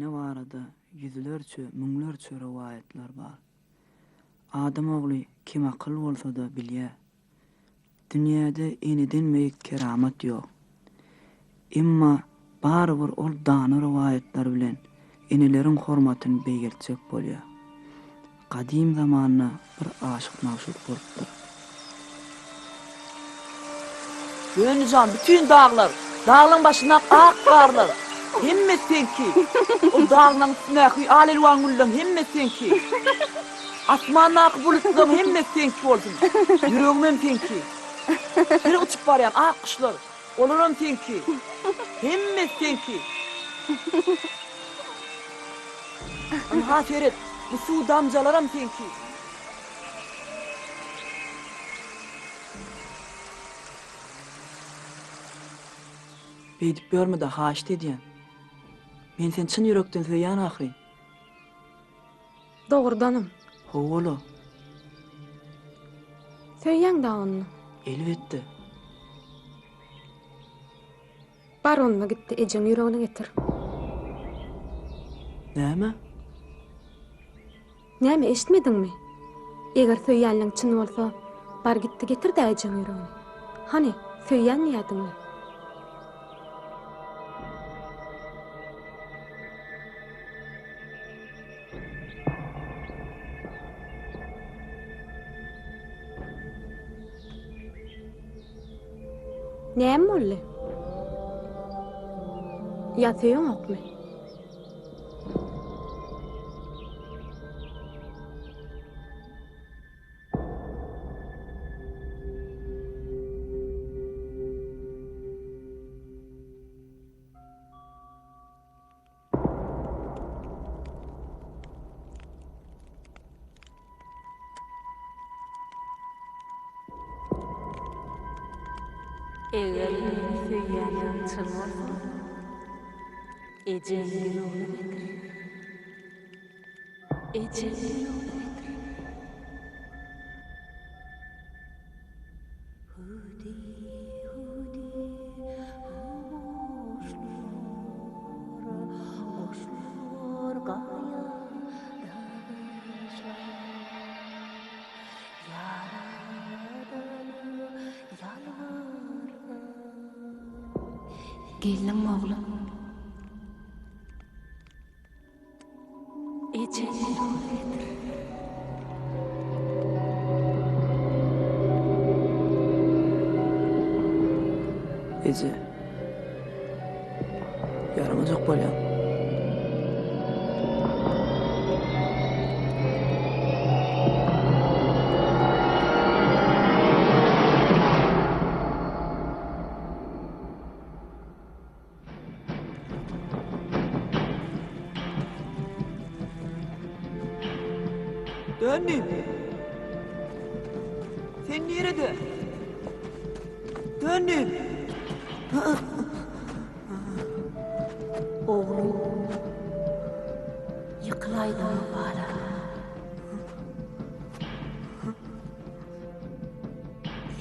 dine barada yüzlerçe, müňlerçe rewayetler bar. Adam ogly kim akıl bolsa-da bilýär. Dünýäde eniden meýik keramat ýok. Emma barbyr ol dany rewayetler bilen eneleriň hormatyny beýgertjek bolýar. Qadim zamanyna bir aşyk magşuk bolupdyr. Gönücan bütün dağlar, dağların başına ak karlar. Hemme senki. O dağların üstüne alelwan gullan hemme senki. Asmanna ak bulutlan hemme senki bolsun. Yüreğimem senki. Bir uçup baryan ak kuşlar. Olurum senki. Hemme senki. Ama Ferit, bu su damcalaram senki. Beýdip görmedi haşt edýän. Men sen çyn ýürekden söýýän ahry. Dogrudanam. Howala, Söýýäň da onu. elbetde. Bar onunla gitti, ejeň ýüregine getir. Näme? Näme eşitmediňmi? Eger söýýänliň çyn bolsa, bar gitti getir da ejeň ýüregine. Hani, söýýän ýadyňmy? Näme boldy? Ýatyň okmy? Eger söýýänem çyn bolsa, ejem ýüregine getir. Ejem ýüregine getir. Hudi, hudi, oşlar gaya dağışlar. Yaradanı yalvarma. Gelin oğlum. Ejem ýüregine getir. Ece. Yaramazak bolýan. Döndüm. Sen nerede? Döndüm. Oğlum, yıkılaydın bana.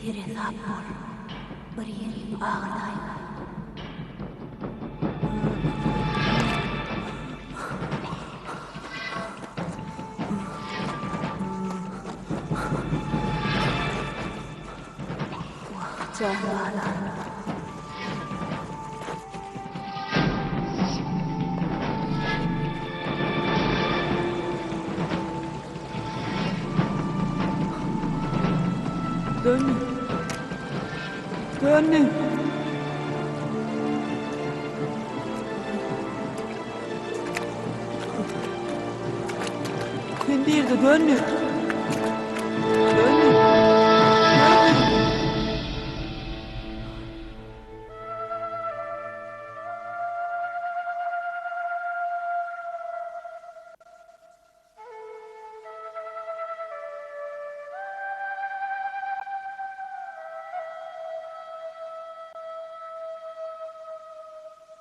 Ferizat bol, bir yerim ağırdaydı. Cahmalar. Döndüm. Döndüm. Sen nerede? Döndüm. Döndüm.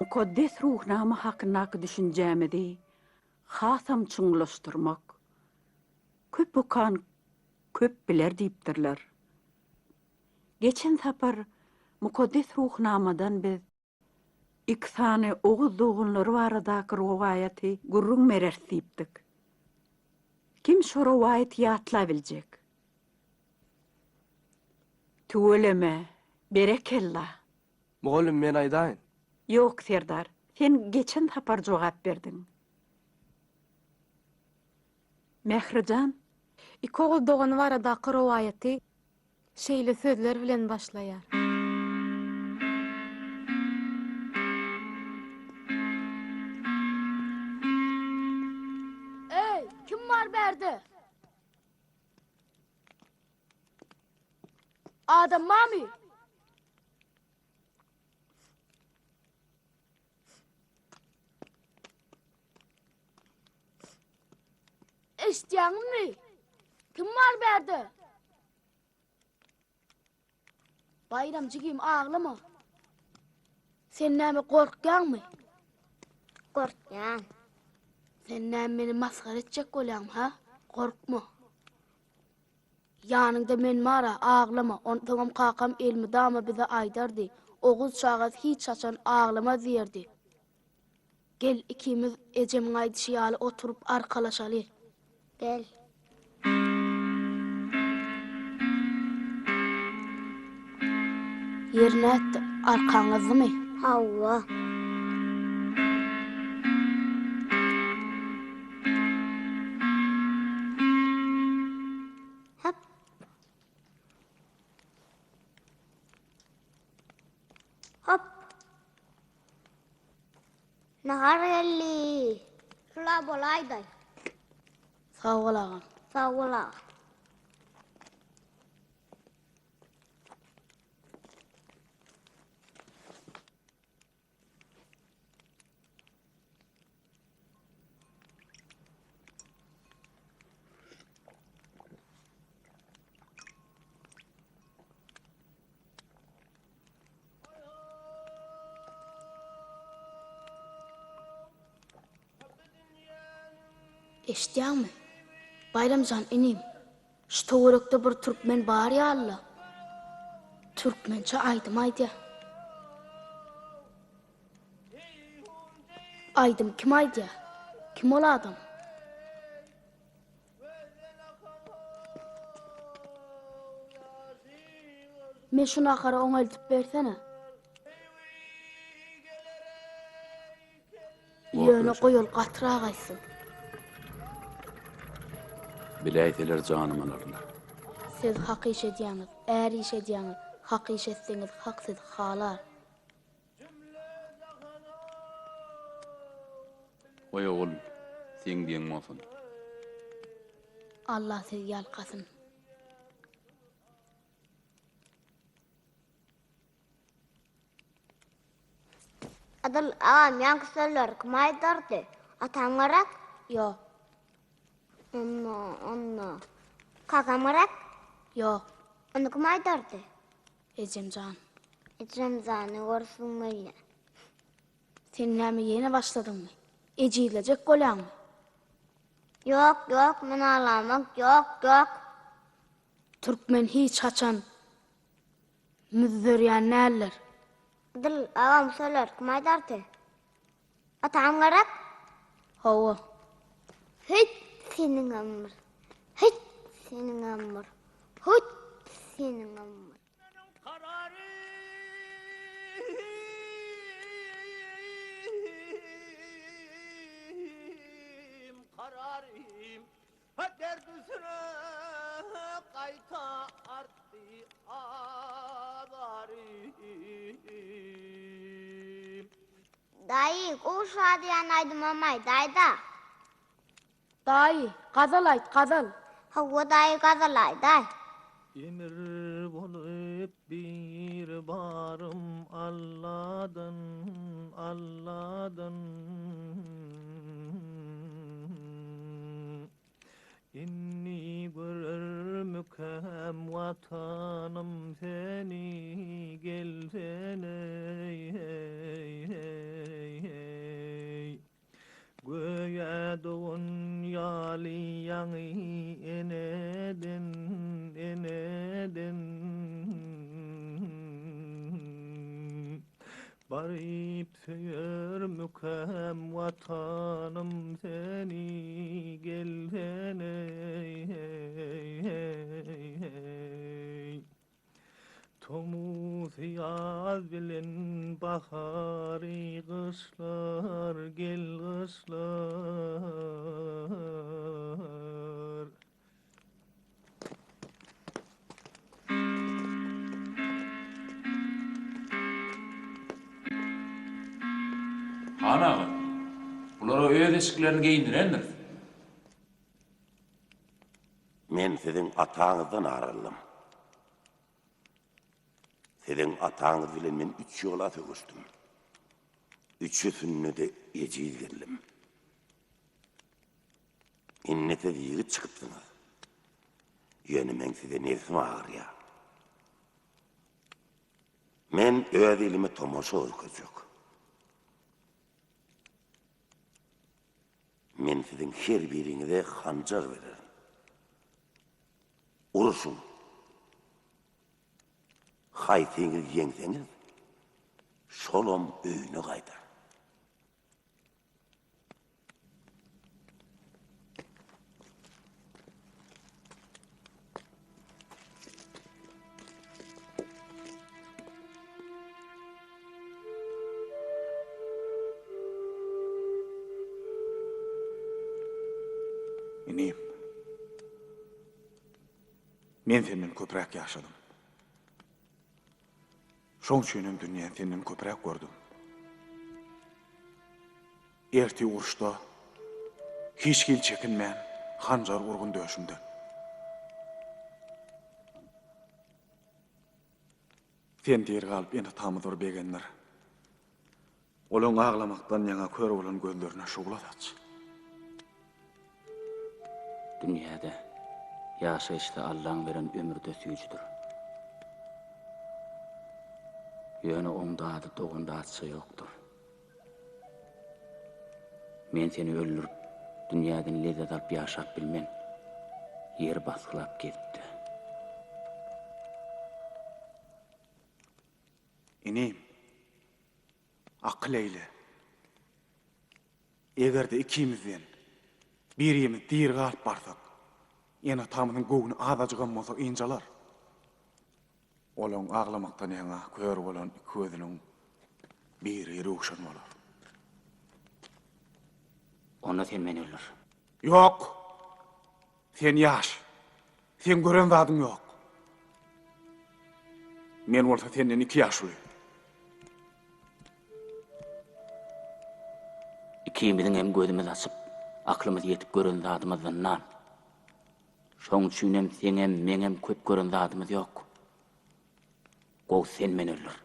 Mukaddes ruhnama hakkındaki düşüncemedi, hasam çuňlaşdyrmak. Köp okan, köp biler diýipdirler. Geçen sapar mukaddes ruhnamadan biz iki tane oğuz doğunları baradaky rowayaty gurrun merersipdik. Kim şu rowayat ýatla biljek? Tuğuleme, berekella. Mugallim men aýdaýyn. Yok Serdar, sen geçen tapar jogap berdin. Mehrijan, Iki oğul doğan baradaky rowayaty şeýle sözler bilen başlaýar. Ey, kim var berde? Adam mami. Eşitýäň mi? Kim var berde? Bayramjygym ağlama. Sen näme korkýanmy? Korkyan. Sen näme meni maskara etjek bolýaň ha? Korkma. Yanında men mara ağlama. On tamam kakam elmi dama bize aydardı. Oğuz çağız hiç açan ağlama diyerdi. Gel ikimiz Ecem'in aydışıyalı oturup arkalaşalı. Gel. Yerine etti arkanızı mı? Havva. Hop. Hop. Nahar gelli. Şula bolayday. Sağ ol ağam. Sağ ola. Eşitýän mi? Bayramcan inim. Şu toğrakda bir Türkmen bar ya Allah. Türkmençe aydım aydı. Aydım kim aydı? Kim ol adam? Men şunu akara oňaltyp bersene. Ýöne goýul gatyra gaýsyn. Biläýdiler janymalaryny. Siz hak iş edýäňiz, äri iş edýäňiz, hak iş etseňiz hak siz halar. Oý ogul, sen diýen bolsun. Allah siz ýalkasyn. Adal ağam yankı söyler kim aydardı? Atamarak? Yo, Onno. Kakamarak? yo, Onu kim aydardı? Ecemcan. Ecemzanı gorsun böyle. Sen näme ýene başladymmy? Ejilecek bolýanmy? Yok yok men ağlamak yok. Türkmen hiç haçan müzdürýän näler? Adal ağam söyler kim aydardı? Atamarak? Hawa, Hiç senin ömür. Hiç senin ömür. Hiç senin ömür. Kararim derdüsüne kayta arttı ağlarım. Dayı kuşa diyen aydım amay dayda. daýy, gazal aýt, gazal. Havva dayı kazalay day. Emir bolup bir barım Allah'dan İnni görürmükem vatanım seni gelsene Göğe doğun yali yanı eneden Barip vatanım seni gelsene Tomuz yaz bilen bahari kışlar gel kışlar Ana, bulara öýe eşiklerini giyindirendir. Men sizin ataňyzdan araldım. Sizin ataňyz bilen men 3 ýola tögüşdüm. Üçüsünde de ejil geldim. İnnete yigit çıkıpsınız. Ýöne men size nersim ağır ya. Men öz elime tomoşa örkezjek. Men sizin her biriňize hanjar bererim. Uruşun. Haytiňiz ýeňseňiz, şolom öýüne gaýdar. Inim. Men senden köprek yaşadım. Şoň üçin dünýäni senden köprek gördüm. Erti uruşda hiç kil çekinmän hanjar urgun döşümden. Sen diýer galyp ene tamydyr begenler. Olaň aglamakdan ýaňa kör bolan gözlerine şugladat. Dünyada yaşayışda Allah'ın veren ömürde süýjüdür. Ýöne onda adı doğunda atsa yoktur. Men seni öldürüp dünýäden lezzet alıp ýaşap bilmen. Yer baskılap ketdi. Inim. Akıl eyle. Egerde ikimizden birimiz diýer galyp barsak, ýene tamynyň göwüni azajygam bolsa injalar. Olaň aglamakdan ýaňa kör bolan gözüniň biri ruşan bolar. Onda sen meni öldür. Yok. Sen ýaş. Sen gören zadyň yok. Men bolsa senden 2 ýaşly. İkimizin hem gözümüz açıp, aklımız yetip gören zadymyzdan nan. Şoň üçin hem sen hem men hem köp gören zadymyz ýok. Gow sen meni öldür.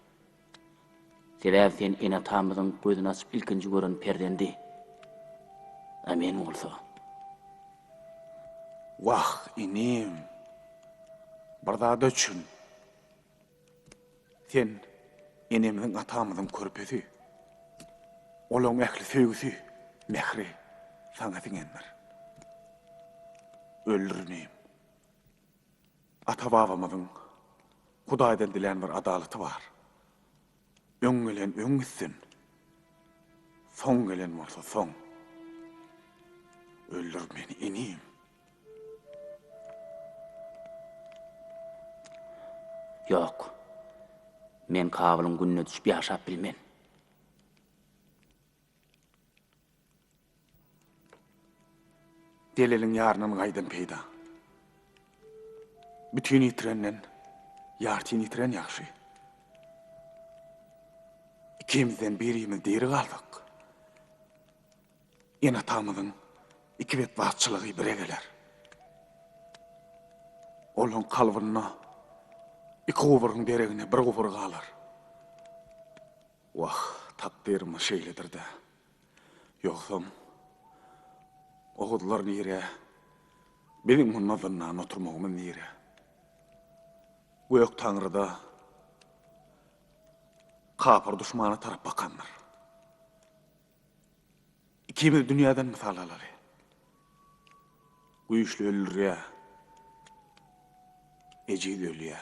Sebäbi sen ene tamyzyň gözüni açyp ilkinji gören perdendi. Amen bolsa. Wah, inim. Bardada üçün. Sen enemiň atamyzyň körpesi. Olaň ähli söýgüsi, mehri, saňa diňenler. Öldürneyim. Ata-babamyzyň Hudaýdan dilen bir adalaty bar. Öň gelen öň gitsin. Soň gelen bolsa soň. Öldür beni inim. Yok. Men kabylyň gününe düşüp ýaşap bilmen. Delelin ýarynyn gaýdan peýda. Bütün ýitirenden ýartyn ýitiren ýaxşy. İkimizden birimiz diri galdyk. Ýene tamynyň iki bet batçylygy bire geler. Olaň kalbyna iki gowuryň deregine bir gowur galar. Wah, takdirim şeýledir de. Ýoksam oğudlar nire, benim munmazından oturmağımın nire. Gök Tanrı'da kapır düşmanı taraf bakanlar. İkimiz dünyadan misal alary. Güýçli ölürýä, ejil ölýä.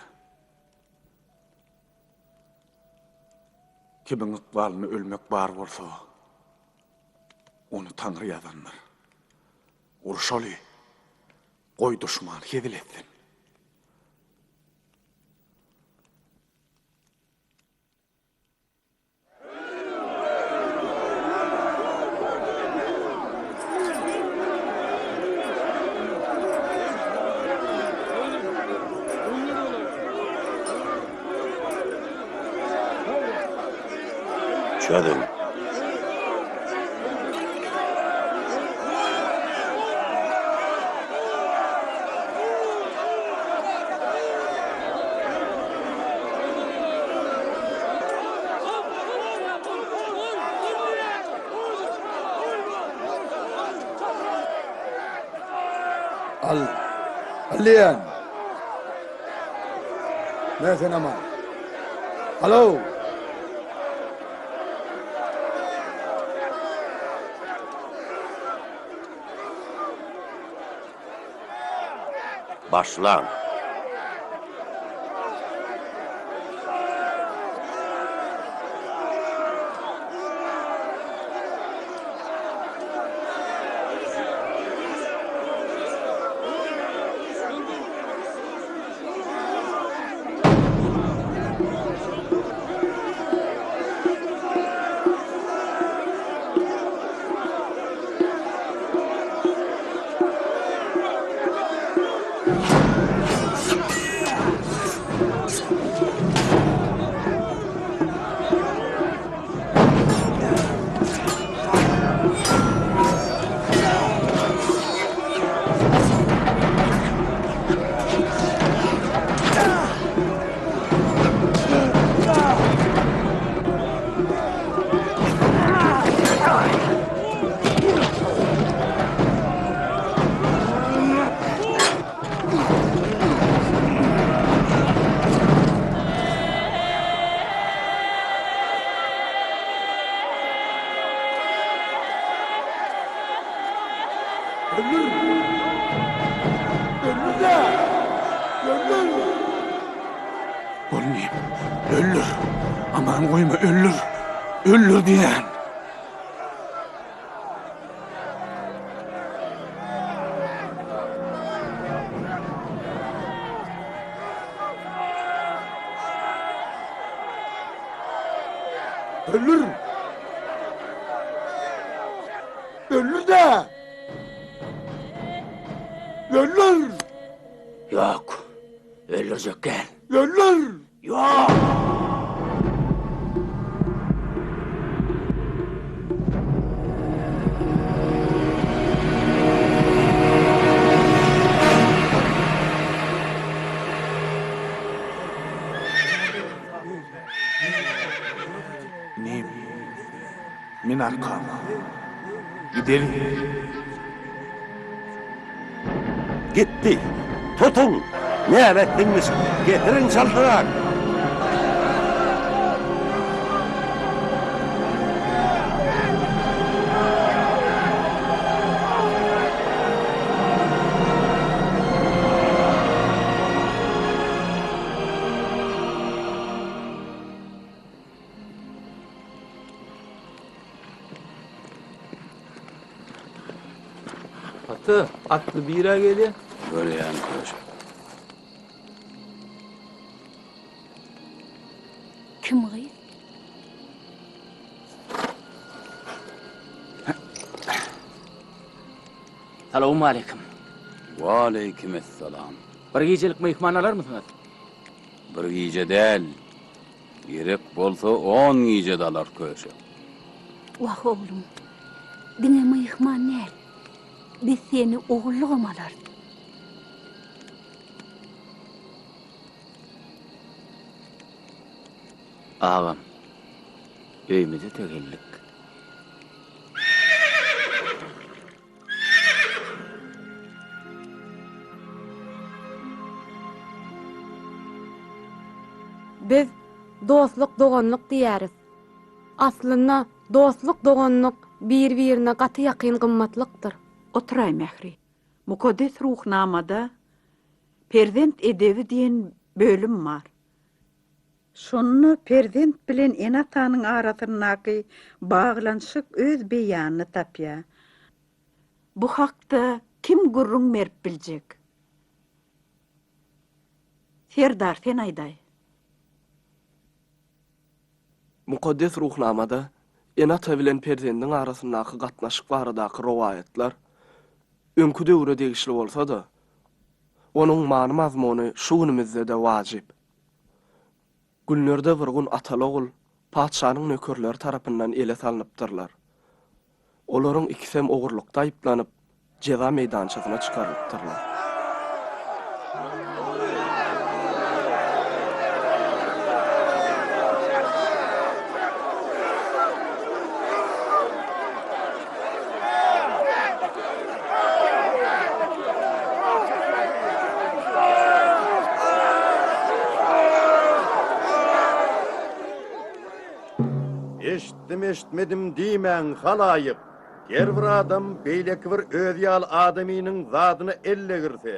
Kimin ıkbalyny ölmek bar bolsa, onu Tanrı yazanlar. Urşaly, goý duşman hediletsin. Çödün. Allian. Näsen ama. Hallå. Başlan. Bolmayayım. Öllür. Aman koyma öllür. Öllür diyen. Öllür. Öllür de. Öllür. Yok. Öldürecekler. Öllür. Yok. Min arkama. Gidelim. Gitti. Tutun. Ne emettiniz? Getirin çaldırak. Atı, atlı bira geliyor. Böyle yani kardeşim. Kim gıyı? Selamun aleyküm. Ve aleykümselam. Bir gecelik mehman alır mısınız? Bir gece değil. Gerek bolsa 10 gece dalar köşe. Vah oğlum. Dine mıyıkman nel. Biz seni oğulluğum alar. Ağam. Öyümüze tögellik. Biz dostluk, doganlyk diýäris. Aslynda dostluk, doganlyk bir-birine gaty ýakyn gymmatlykdyr. Oturay Mehri. Mukaddes ruhnamada Perzent edebi diyen bölüm var. Şonunu Perzent bilen enatanyň arasyndaky baglanşyk öz beýanyny tapýar. Bu hakda kim gurrun merip biljek? Serdar sen aýday. Mukaddes ruhnamada enata bilen perzendiň arasyndaky gatnaşyk baradaky rowayatlar öňkü döwre degişli bolsa-da, onuň many mazmuny şu günümizde de wajyp. Gülnerde bir gün atalogul padşanyň nökerleri tarapyndan ele salynıpdyrlar. Olaryň ikisem ogurlukda aýyplanyp jeza meýdançygyna çykarypdyrlar. Eşitmedim diýmän halaýyk. Her bir adam beýleki bir öz ýaly adamynyň zadyny elle girse,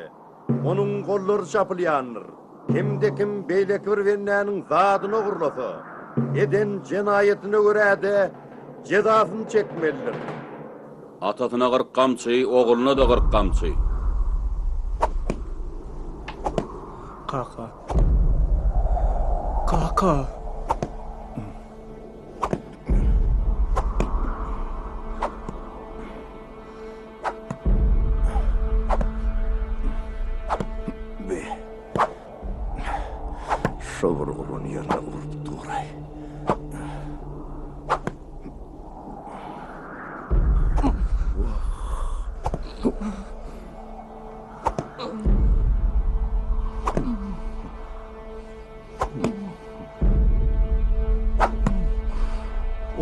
onuň gollary çapylýandyr. Kimde kim beýleki bir wennäniň zadyny ogurlasa, eden jenaýetine görä-de jezasyny çekmelidir. Atasyna 40 gamçy, oğluna da 40 gamçy. Kaka. Kaka. Şovur urun yerine urdu duray.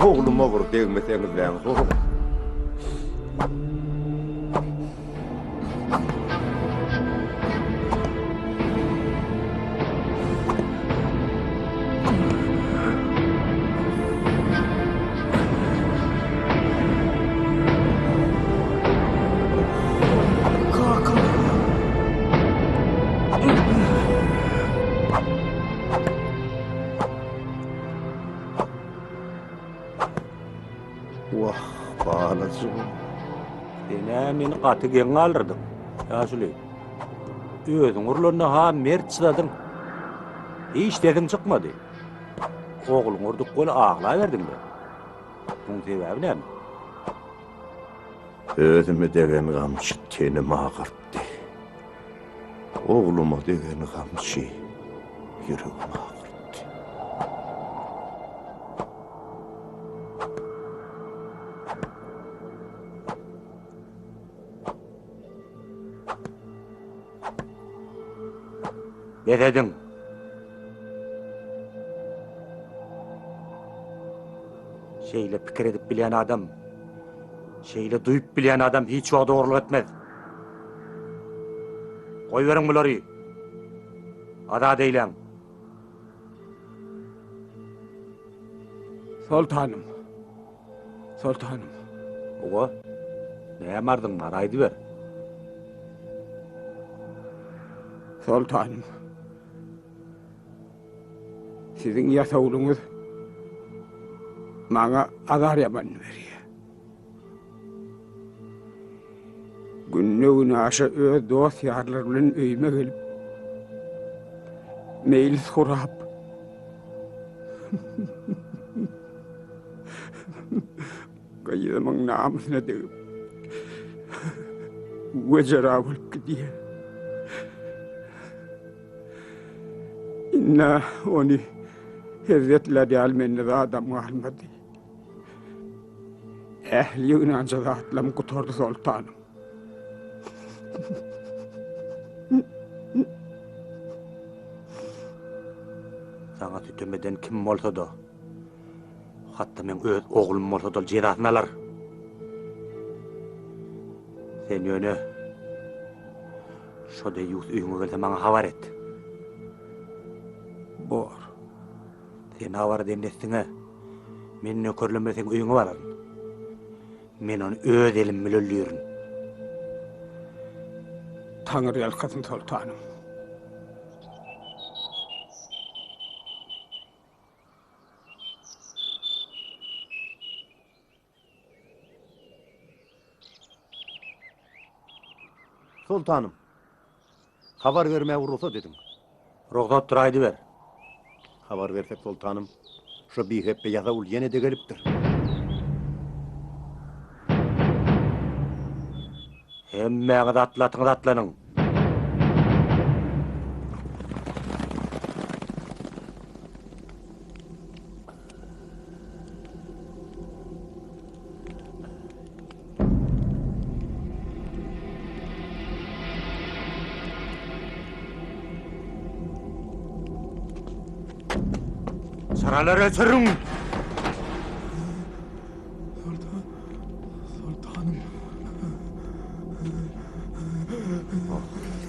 Oğluma vur degmeseňiz ben sorum. Wah, balasy. Ene meni gaty geň aldyrdyň. Ýaşuly. Özüň urlaryna ha mert çydadyň. Hiç dedim çykmady. Oğluň urduk bol agla berdiňler. Buň sebäbi näme? Özüme degen gamçy tenime agyrtdy. Oğluma degen gamçy ýüregime agyrtdy. Ne dedin? Şeyle pikir edip bilen adam, şeyle duyup bilen adam hiç o doğruluk etmez. Koy verin bunları. Ada deylen. Sultanım. Sultanım. Oğa, ne yamardın araydı ver. Sultanım. Sizin ýasawlyňyz maňa azar ýaman berýär. Günne aşa öz dost ýarlar bilen öýüme gelip mejlis kurap gaýdymyň namusyna degip wejera bolup gidýär. Inna oni hezzetledi almenni adam almady. Ehli Yunanca zatlam kutordu sultanım. Sana tütemeden kim bolsa da, hatta men öz oğlum bolsa da jezasyny alar. Sen ýöne şo deýüs öýüňe gelse maňa habar et. Bor. Sen habar demnestiňe men nökerlemesem öýüňe bararyn. Men onu öz elim bilen öldürün. Tanrı ýalkasyn sultanım. Sultanım. Habar vermeye vurulsa dedim. Ruhsat duraydı ver. Habar versek sultanım. Şu bir hep yaza ul yine de geliptir. Hemmeğe de atlanın. Saralara sürün.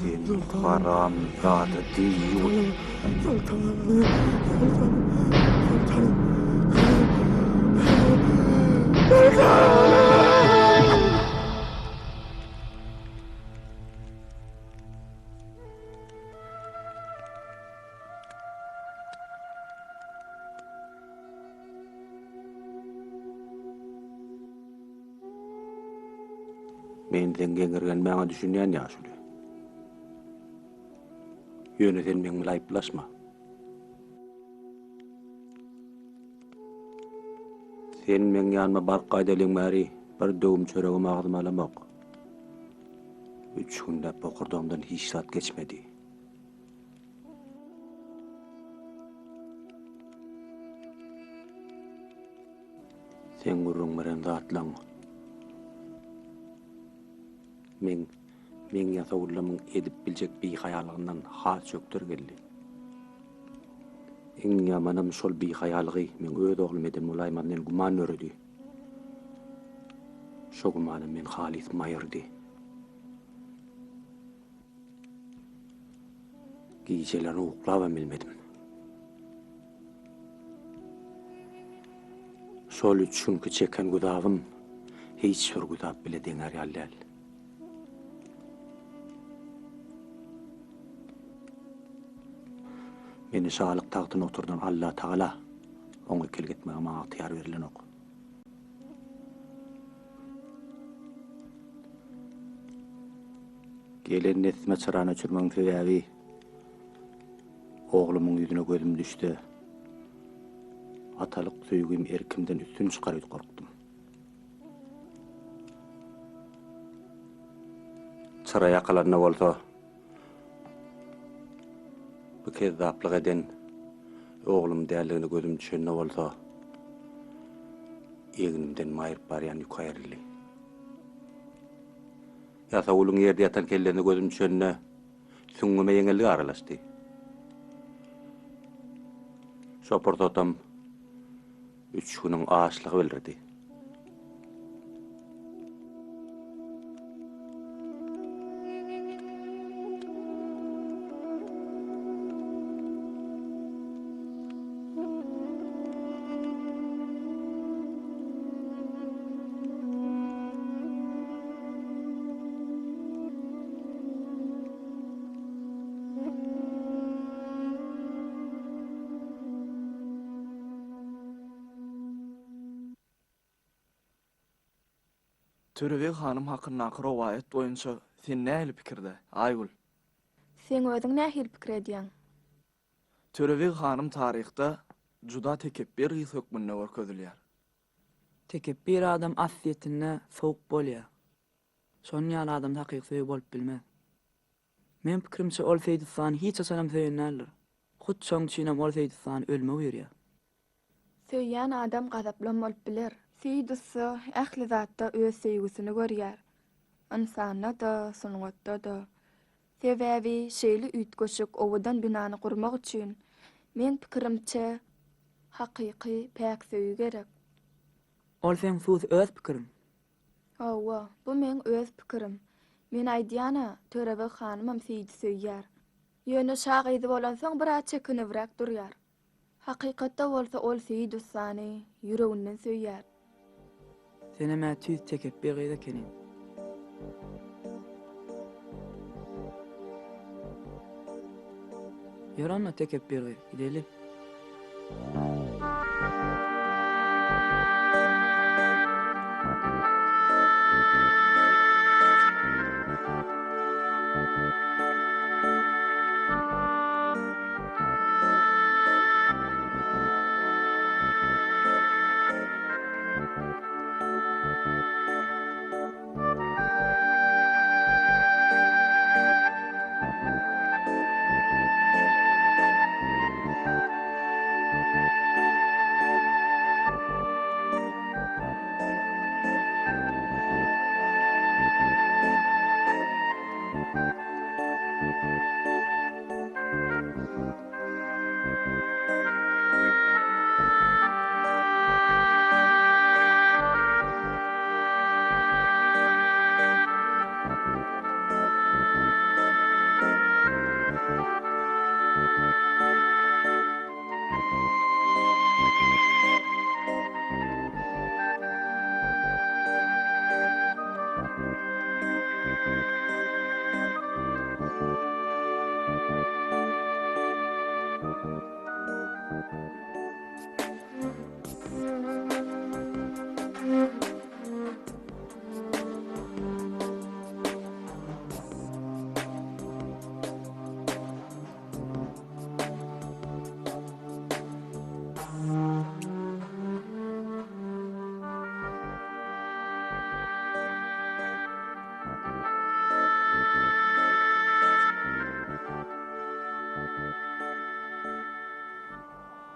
Sen haram zatı değil. Menden gengirgen bana düşünýän ýaşuly. Yöneten meň bilen aýplaşma. Sen meň ýanyma bark gaýdalyňmary bir döwüm çöregim agdyma alamak. 3 günde pokurdamdan hiç saat geçmedi. Sen gurrun meren zatlaň. Men ýasawullamyň edip biljek bir haýalygyndan has çöktür geldi. Eň ýamanam şol bir haýalygy men öz oglum edem Ulaýmandan guman öredi. Şo gumanym men halis maýyrdy. Geceleri uklava bilmedim. Şol üçünkü çeken gudavım hiç bir gudav bile deňer ýalyal. Meni şalyk tagtyna oturdan Allah Taala oňa kelgetmäge maňa ýar berilen ok. Gelen nesme çyrana çürmäň sebäbi oğlumun yüzüne gözüm düştü. Atalık söýgüm erkimden üstün çıkar edi korktum. Çıra yakalarına bolsa bu kez zaplyk eden oğlum däldigine gözüm düşende bolsa egnimden maýyryp barýan ýukaýryly. Ýasawulyň ýerde ýatan kellerine gözüm düşende süňgüme ýeňellik aralaşdy. Şoportotam 3 günün ağaçlığı bildirdi. Törewek hanım hakyndaky rowaýat boýunça sen nähili pikirde? Aýgul. Sen özüň nähili pikir edýäň? Törewek hanım taryhda juda tekebbir hökmünde görkezilýär. Tekebbir adam asliýetinde sowuk bolýar. Şonuň ýaly adam hakyky bolup bilmez. Men pikirimçe ol Seýdistan hiç açanam söýenler. Hut şoň üçinem ol Seýdistan ölme berýär. Söýýän adam gazaplan bolup biler. Seýdisy ähli zatda öz seýgisini görýär. Insanda da, sungatda da. Sebäbi şeýle üýtgeşik owadan binany gurmak üçin men pikirimçe hakyky päk söýgi gerek. Ol sen söz öz pikirim. Hawa, bu men öz pikirim. Men aýdýana Törewek hanymam Seýdi söýýär. Ýöne şahydy bolan soň biraz çekinibirek durýar. Hakykatda bolsa ol Seýdi sany ýüreginden söýýär. Sene mä tüz tekebbir ede kenin. Yaranma tekebbir gidelim.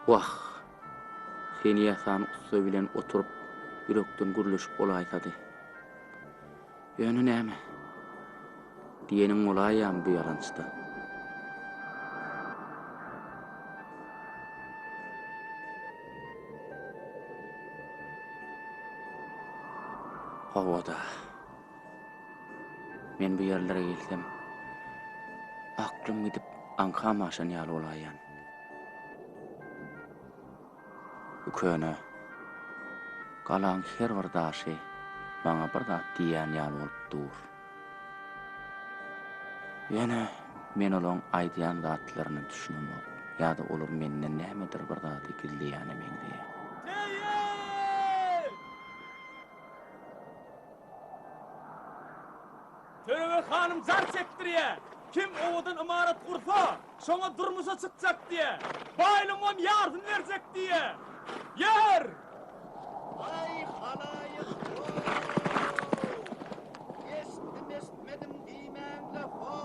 Wah, seni yasan usta bilen oturup yürekten gürleşip olaýsady. Ýöne näme? Diýeniň olaýam bu ýalançda. Hawada. Men bu ýerlere gelsem, aklym gidip ankam aşan ýaly olaýan. Köne galan her bir daşy bana bir da diýen ýaly bolup dur. Ýene men olaň aýdýan zatlaryny düşünmem. Ýa-da olur menden nämedir bir da gizleýän meňde. Törebe hanım zar çektirýär. Kim owadan imarat gursa, şoňa durmuşa çykjak diýe. Baýlymam ýardym berjek diýe. Yer! Ay halayık! Esmedim diýmänle ho!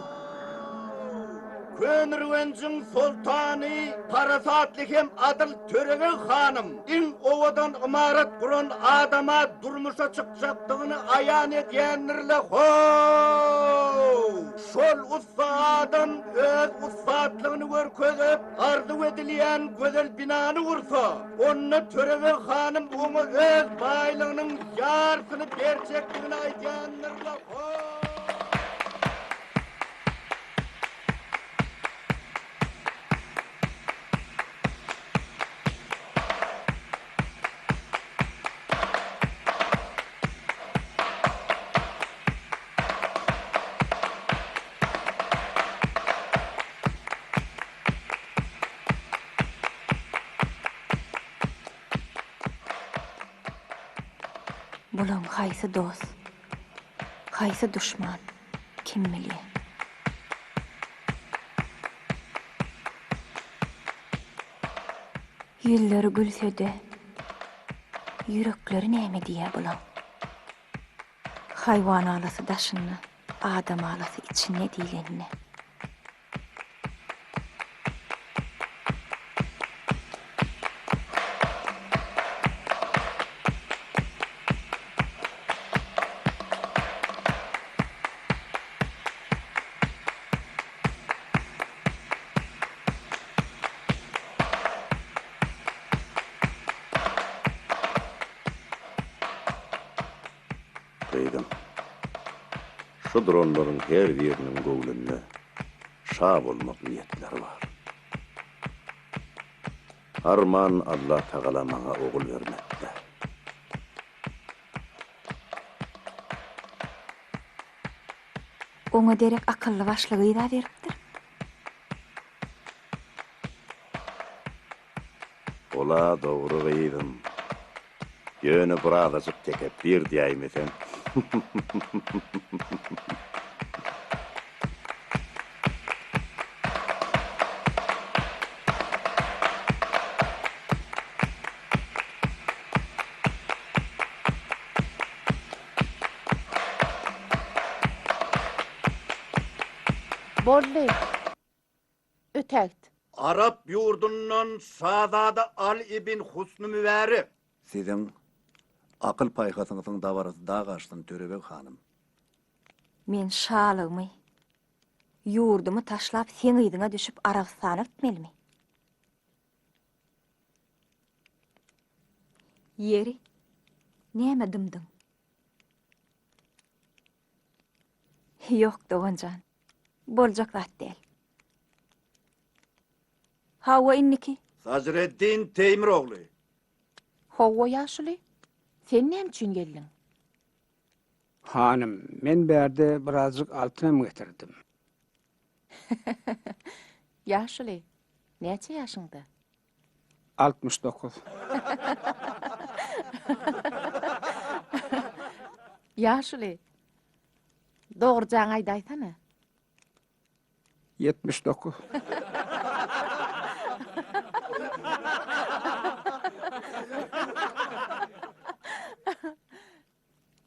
Könürwenciň sultany, parasatly hem adil törege hanım, iň owadan imarat guran adama durmuşa çykjakdygyny aýan edýänlerle ho! Şol ustadan öz ustadlygyny görkezip, arzu edilýän gözel binany gursa, ony törege hanım oňa öz baýlygynyň ýarsyny berjekdigini aýdýanlarla ho! Bulan haýsy dost, haýsy düşman, kim bilýär? Ýülleri gülsede, yürekleri näme diýär bulan? Haýwan alasy daşyny, adam alasy içine diýlenini. Şu dronlaryň her biriniň göwlünde şa bolmak niýetleri bar. Arman Allah Taala maňa ogul bermekde. Oňa derek akylly başlygy da beripdir. Ola dogry gyýdym. Ýöne burazyp tekep bir diýmesen. Bolly. Ötekt. Arap ýurdundan Şahzada Ali ibn Husn Mübäri. Siziň akyl paýhasyňyzyň dabarasy da gaçdyn Törebek hanım. Men şalymy, Yurdumu taşlap sen ýydyňa düşüp Aragystana gitmelimi? Yeri, näme dymdyň? Yok Doğancan, boljak zat däl. Hawa inniki? Sadreddin Teymiroğlu. Hawa ýaşuly. Sen näme üçin geldiň? Hanım, men berde birazcık altınam getirdim. Ýaşuly. Näçe ýaşyňda? 69. Ýaşuly. Dogrujaň aýdy aýsana. 79.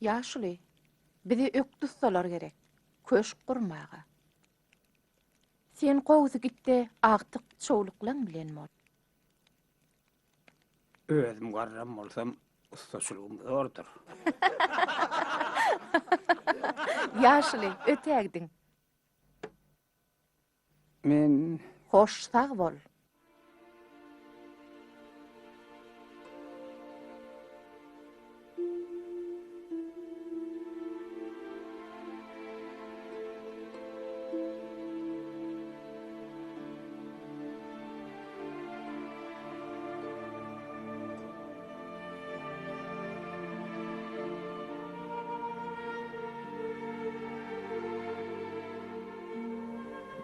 Ýaşuly. Bizi öktüssalar gerek. Köşk gurmaga. Sen gowy gitdi, agtyk çoğuluklan bilen bol. Özüm garram bolsam, ustaçylygym zordur. Ýaşuly, ötägdiň. Men hoş sag bol.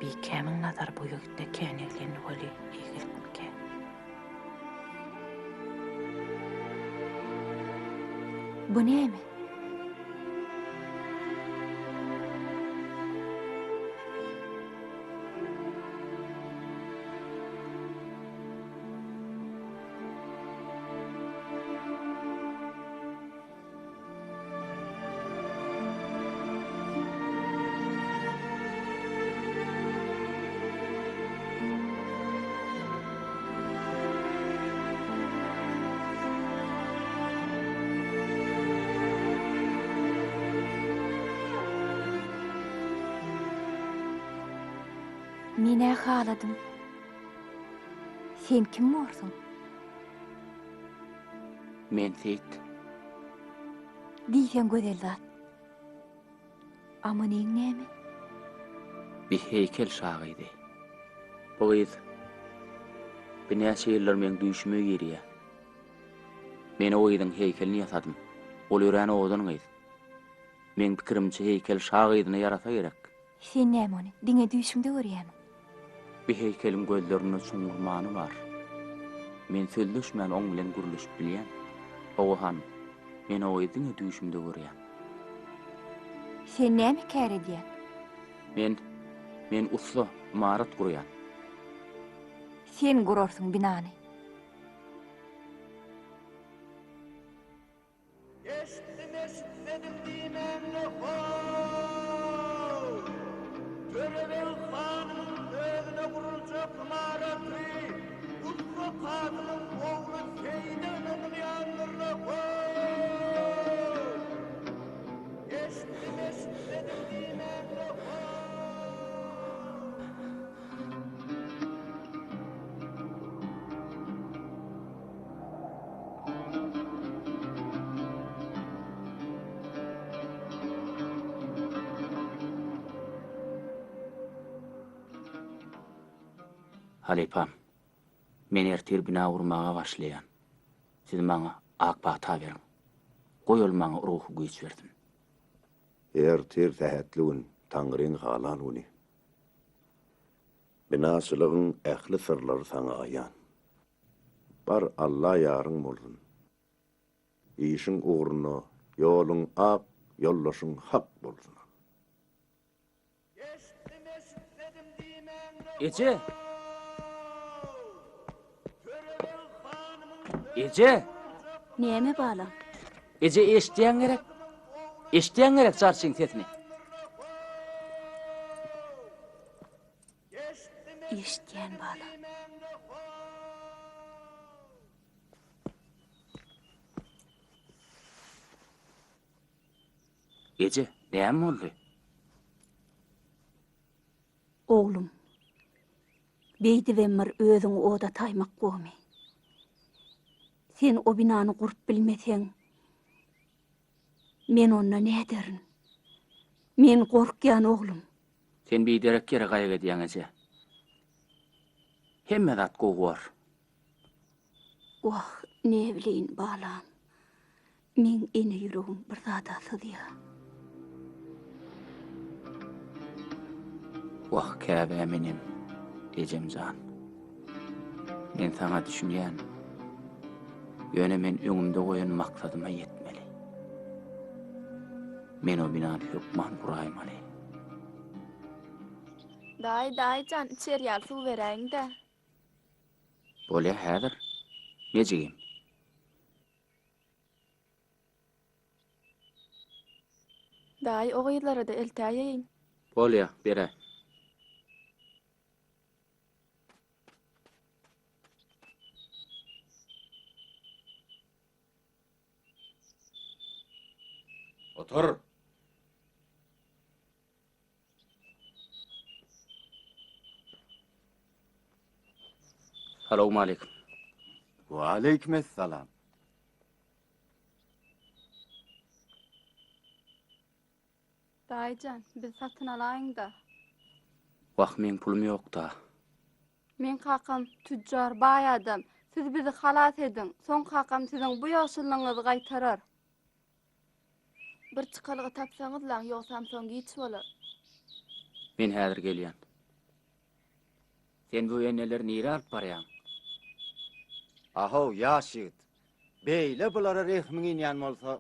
Bir kämin nazar boýugda känelgen wali egilke. Bu näme? Mine haladım. Sen kim morsun? Men Seyit. Diýsen gözel zat. Ama neň näme? Bir heykel şagydy. Bu gyz bir näçe ýyllar men duýşumy ýerýär. Men o gyzyň heykelini ýasadym. Ol ýöräni odan gyz. Men pikirimçe heykel şagydyny ýarasa gerek. Sen näme ony? Diňe duýşumda görýärmi? Bir heykelim gözlerine çuňurmany bar. Men sözleşmän oň bilen gürleşip bilýän. Oğuhan, men o ýydyňy duýşumda görýän. Sen näme kär edýän? Men uslu, imarat gurýan. Sen gurarsyň binany. Halepam, men ertir bina urmaga başlayan. Siz maňa akbata beriň. Goýul maňa ruhy güýç berdin. Ertir tähetligin Taňryň halalyny. Binaçylygyň ähli sırlary saňa aýan. Bar Allah ýaryň bolsun. İşiň uğruna ýoluň ak, ýollaşyň hak bolsun. Ece! Ece! Näme bala? Ece eşdiýän gerek. Eşdiýän gerek çarşyň sesini. Eşdiýän bala. Ece, näme boldy? oglum. Beýdi bemir özüň oda taýmak gomy. Sen o binany gurup bilmeseň, men onna ne derin? Men gorkýan oglum. Sen bir derek kere gaýga diýeňeje. Hemme zat gowar. Wah, ne bileýin balam. Men ene ýüregim bir zata sızýar. Wah käbä menem, ejemjan. Men sana düşünýän, ýöne men öňümde goýan maksadyma ýetmeli. Men o binany hukman guraýmaly. Daý, içeri ýal suw beräýiň-de. Bolýa häzir. Nejigim? Daý, o gyýdlara da eltäýeýin. Bolýa, bere. Otur. Salamu aleykum. Wa aleykümesselam. Daýjan, biz satyn alaýyn-da. Wah, men pulum ýok da. Men kakam tüccar, baý adam. Siz bizi halas edin. Soň kakam siziň bu ýagşylygyňyzy gaýtarar. Bir çykalygy tapsaňyzlar, ýogsam soň giç bolar. Men häzir gelýän. Sen bu ýeneler nire alyp barýaň? Aho, ýaşyt. Beýle bulara rehmiň ýan bolsa,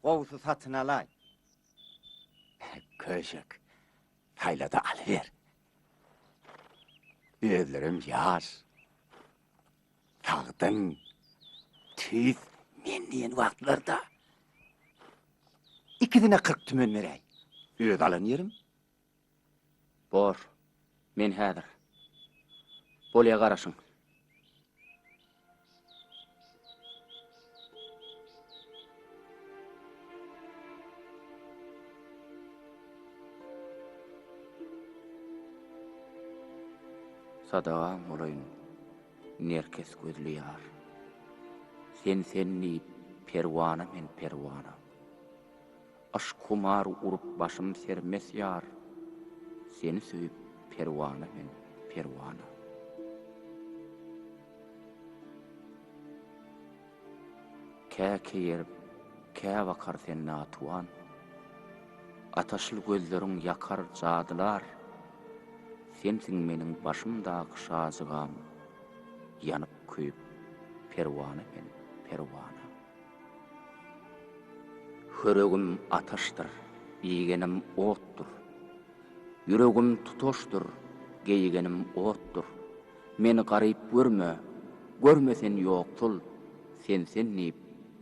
gowsy satyn alay. Köşek. Haýlada alyber. Özlerim ýaş. Tagdyn. Tüz men diýen wagtlarda. 2 dine 40 tümen beräý. Öz alan ýerim. Bor. Men häzir. Bolýa garaşyň. Sadagan olayın, nerkes gözlü yar. Senni perwana men perwana. Aşk kumar urup başım sermes yar. Seni söýüp perwana men perwana. Käke yerip, kä bakar sen natuan. Ataşly gözleriň yakar jadylar. Sensiň meniň başymdaky şazygam, ýanyp köýüp perwana men perwana. Höregim ataşdyr, biýgenim otdur. Yüregim tutoşdur, geýgenim otdur. Meni garyp görme, görmesen ýoktul. Senni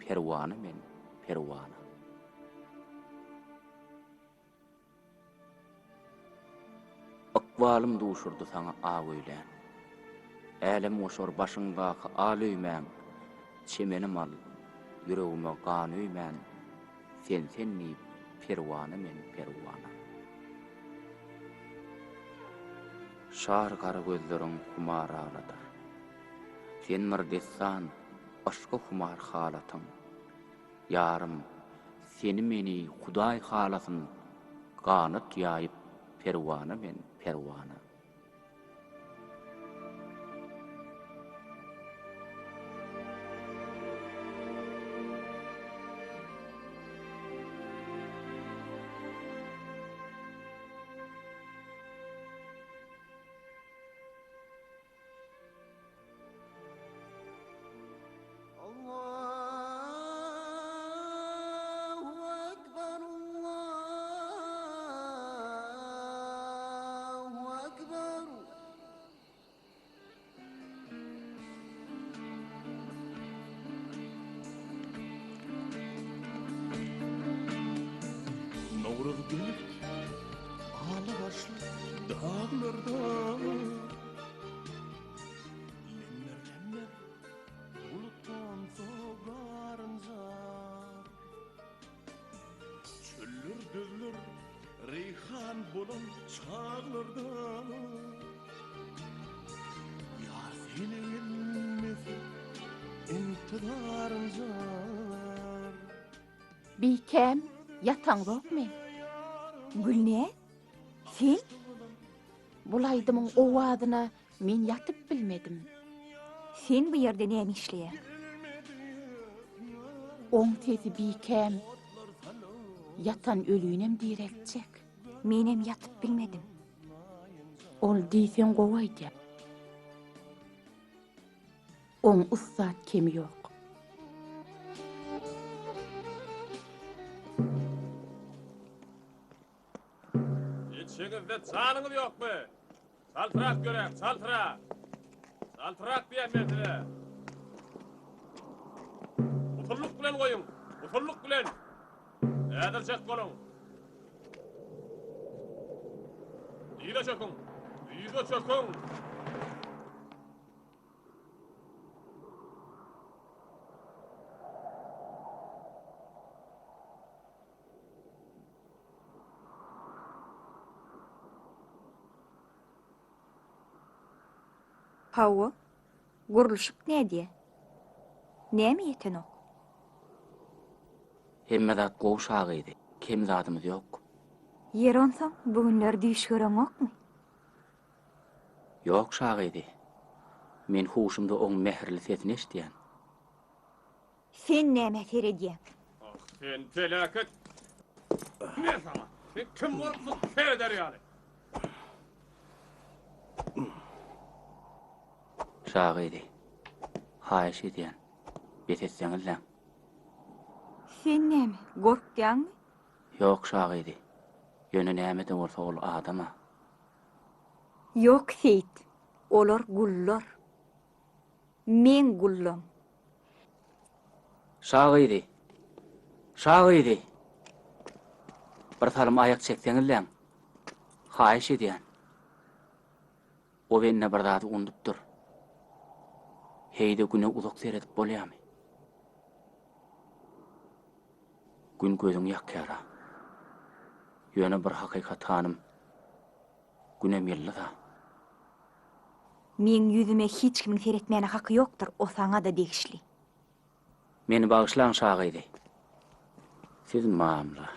perwana men perwana. Akvalym duşurdu sana ağöýlen. Älim oşor başyňdaky alöýmän, çemenim al, yüregime gan öýmän. Senni perwana men perwana. Şar gara gözleriň kumar ağladyr. Sen merdessan, aşka kumar halatyň. Yarym, seni meni Hudaý halasyn, ganyt ýaýyp perwana men perwana. Bikem, yatan yok mu? Gülne? Sen? Bulaydımın ovadyna men yatıp bilmedim. Sen bu yerde näme işleýär? Oň tezi bikem, yatan ölüýnem direkçek. Menem yatıp bilmedim. Ol diýsen gowaýdy. Oň ussat kemi ýok. İçinizde çanınız yok mu? Saltırak görek, saltırak. Saltırak diyen mesele. Utulluk bilen koyun, utulluk bilen. Edircek kolun. İyi de çökün, iyi de çökün. Hawa, gurulşyk näde? Näme ýeten ok? Hemme zat goşagydy. Kim zatymyz ýok. Yer onsaň, bugünler düýş gören okmy? Ýok şagydy. Men huşumda oň mehirli sesini eşdýän. Sen näme seredýän? Sen felaket. Ne sana? Sen kim olursun seyreder yani? Şagydy. Haýyş edýän. Betesseňizler. Sen näme? Gorkdýanmy? Ýok şagydy. Ýöne näme de bolsa ol adama. Ýok Seyit. Olar gullar. Men gullam. Şagydy. Şagydy. Bir salym aýak çekseňizler. Haýyş edýän. O benne bir zat unutupdyr. Heyde güne uzak seyredip bolýarmy? Gün gözüň ýakýara. Ýöne bir hakykat hanım. Günem ýylda. Men ýüzüme hiç kimin seyretmene haky ýokdur, o saňa da degişli. Meni bagyşlaň şagydy. Siz mamla.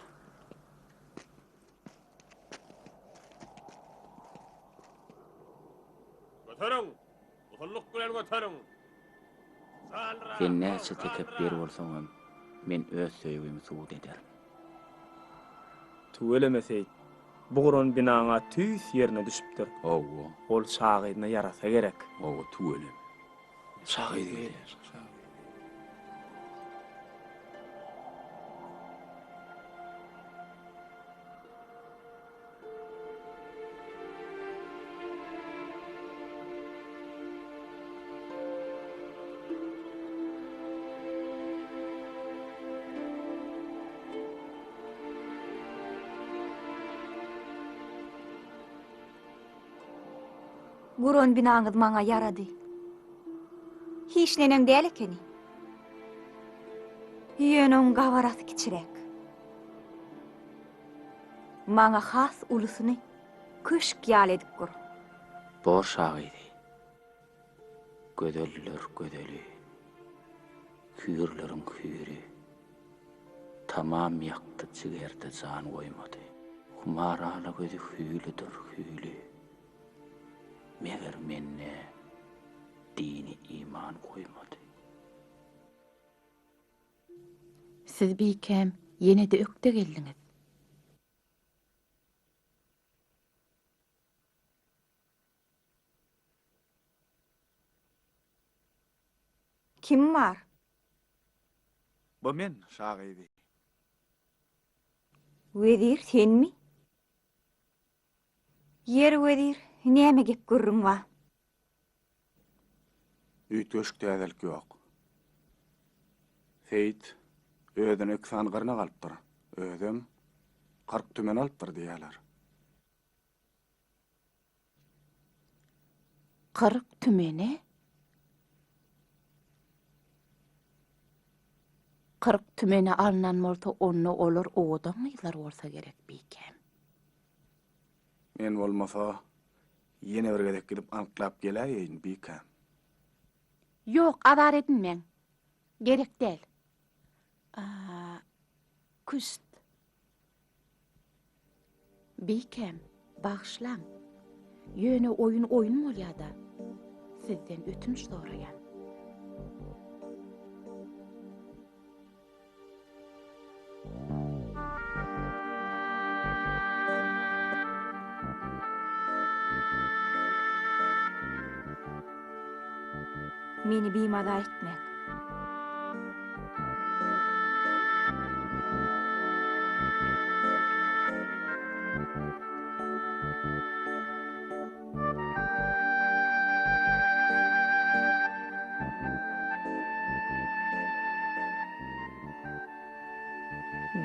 Götürün, utulluk bilen götürün. Sen näçe tekebbir bolsaňam, men öz söýgümi suwut ederim. Tuwelemesey, buğrun binaňa tüýs ýerine düşüpdir. Owo. Ol şagydyna yarasa gerek. Owo tuwelem. Şagydy. Guron binaňyz maňa ýarady. Hiç nenem däl ekeni. Ýönem gawarasy kiçirek. Maňa has ulusyny köşk ýal edip gur. Bor şagydy. Gödöller gödeli. Kürlerin küri. Tamam ýakty çigerde jan goýmady. Humaraly gözi hüýlidir hüýli. Meger menne dini iman koymady. Siz bikem ýene-de ökde geldiňiz. Kim var? Bu men şagydy. Wezir senmi? Yer wezir, näme gep gurrun wa? Üýtgeşik dädelik ýok. Seyit öýden eksan gyrna galypdyr. Öýdem 40 tümen alypdyr diýerler. 40 tümeni? 40 tümeni alınan bolsa onu olur odan ýyllar bolsa gerek bikem. Men bolmasa yine bir gedek gidip anklap geleyim Bikam. Yok, adar edinmen. Gerek değil. Küst. Bikem, bağışlan. Yöne oyun mu ya da sizden ötünç sorayan. Meni bimada etme.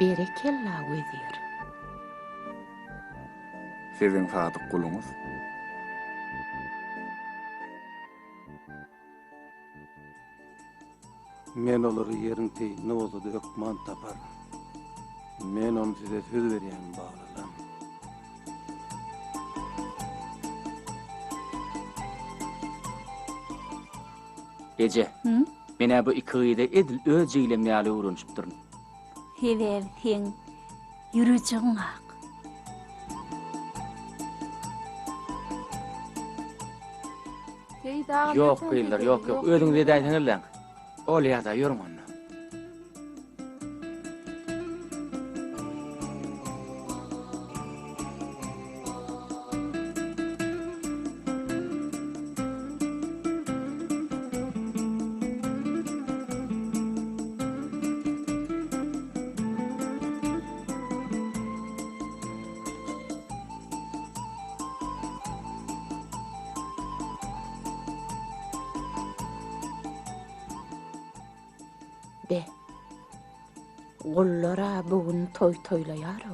Berekella vezir. Sizin sadık kulunuz. Men oları yerin ne oldu da ökman tapar. Men onu size söz vereyim bağlalam. Ece, mene bu ikide edil öjeyle meýale uğranşyp durun. Hevel sen yürüjüň ak. Yok beyler, yok. Özüňize daýsaňyzlar. Ol ýa-da ýörüň onu. De. Gollara bugün toylaýar.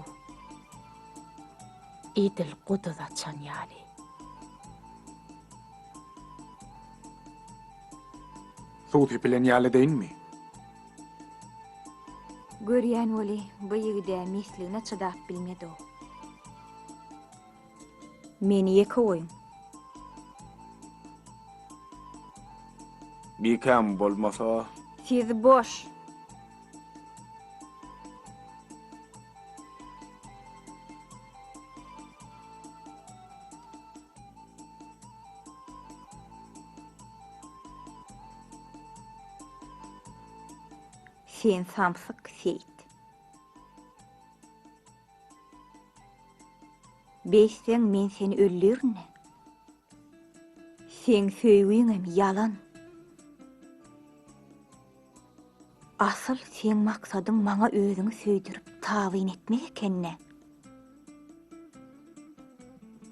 Edil gudyz açan ýaly. Suudi bilen ýaly deýinmi? Görýän oli bu ýigide misligine çydap bilmedi o. Meni ýeke oýun. Bikam bolmasa Siz boş. Sen samsyk Seyit. Beýsen men seni öllürne. Sen söýgüňem yalan. Asıl sen maksadyň maňa özüňi söýdirip tawyn etmek ekenne.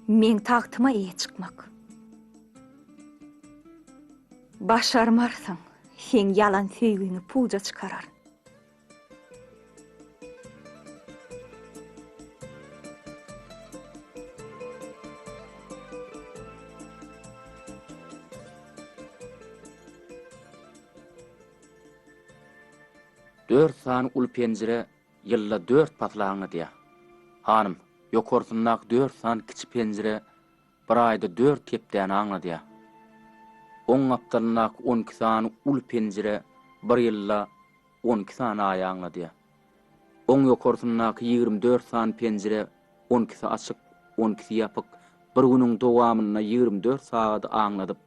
Men tagtyma eýe çykmak. Başarmarsyň, sen yalan söýgüňi puja çykarar. Dört san ul pencere yılla 4 patlaňy diýä. Hanım, ýokorsunnak 4 san kiçi pencere bir aýda 4 tepden aňy diýä. Oň aptalnak 12 san ul pencere bir yılla 12 san aýaňy diýä. Oň ýokorsunnak 24 san pencere 12 açyk, 12 ýapyk, bir günüň dowamyna 24 saat aňladyp,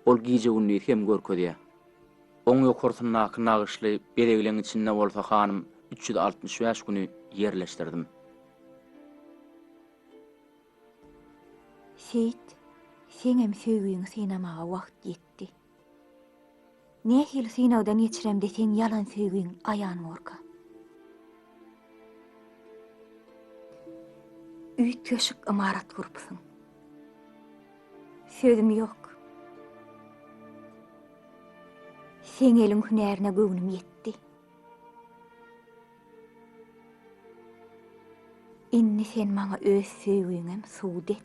ol gije günni hem görkezýär. Oň ýokorsunnak nagyşly beregleň içinde bolsa hanım 365 güni yerleşdirdim. Seyit, senem söýgüňi synamaga wagt ýetdi. Nähili synawdan geçirem desen yalan söýgüň aýan orka. Üýt köşük imarat gurupsyň. Sözüm ýok. Sen eliň hünärine göwnüm ýetdi. Inni sen maňa öz söýgüňem suwd et.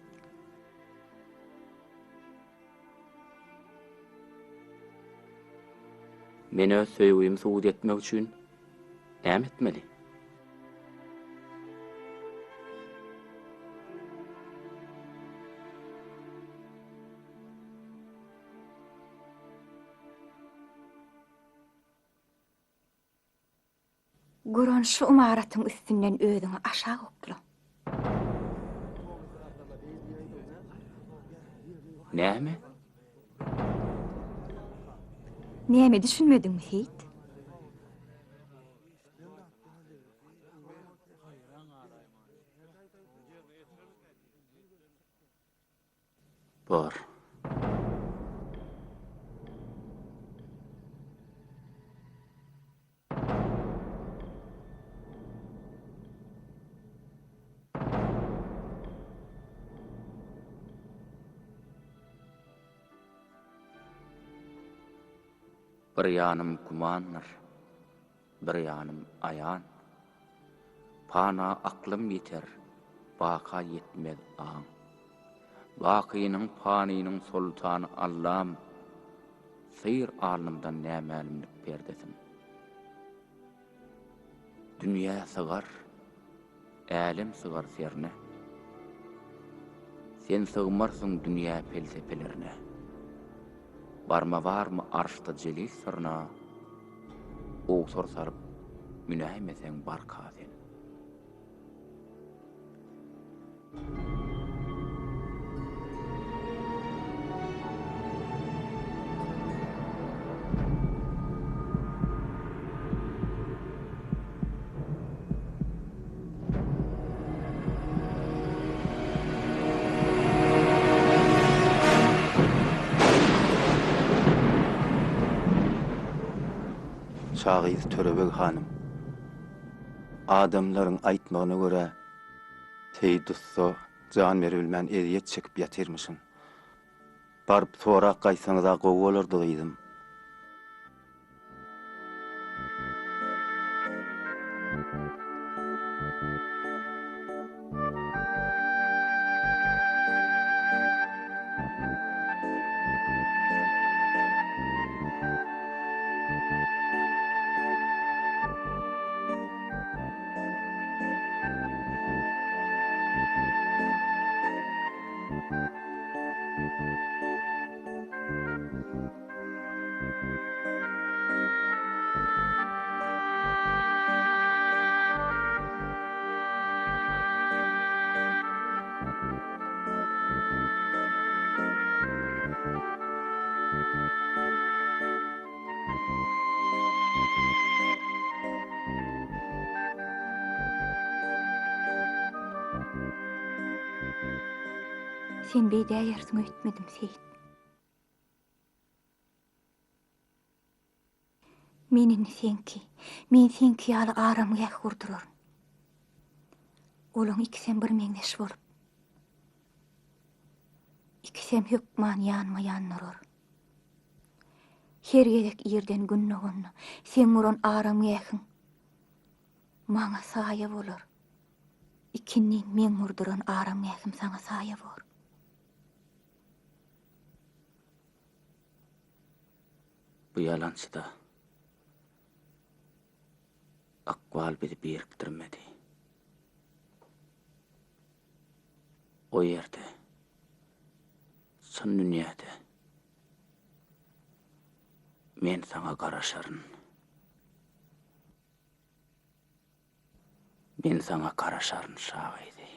Men öz söýgümi suwd etmek üçin näme etmeli? Guron şu imaratın üstünden ödüňi aşağı okla. Näme? Näme düşünmedin Seyit? Bar. Bir ýanym kumanlar, bir ýanym ayan. Pana aklym yeter, baka yetmez aň. Bakynyň panynyň sultany Allah'm, seyir alnymdan nämälimlik berdesim. Dünýä sygar, älim sygar serne. Sen sığmarsyň dünýä felsefelerine. Barma barmy arşda jelis sırna, oğsor sarıp münäýmeseň barka sen. Şahyz Törebek hanım. Adamlaryň aýtmagyna görä, teýdusso jan berilmän eziýet çekip ýatyrmyşyň. Baryp sorak gaýsaňyz gowy bolardy gyzym. Sen beýdä ýersiň ötmedim Seyit. Menin senki, men senki ýaly aramy ýak gurdurar. Olaň ikisem bir meňdeş bolup. İkisem hükman ýanma ýannarar. Her gerek ýerden günnogunda sen uran aramy ýakyň maňa saýa bolar. İkinni men gurduran aramy ýakym saňa saýa bolar. Bu ýalançyda akwal bizi birikdirmedi. O ýerde, son dünýäde men saňa garaşaryn. Men saňa garaşaryn şahyzy.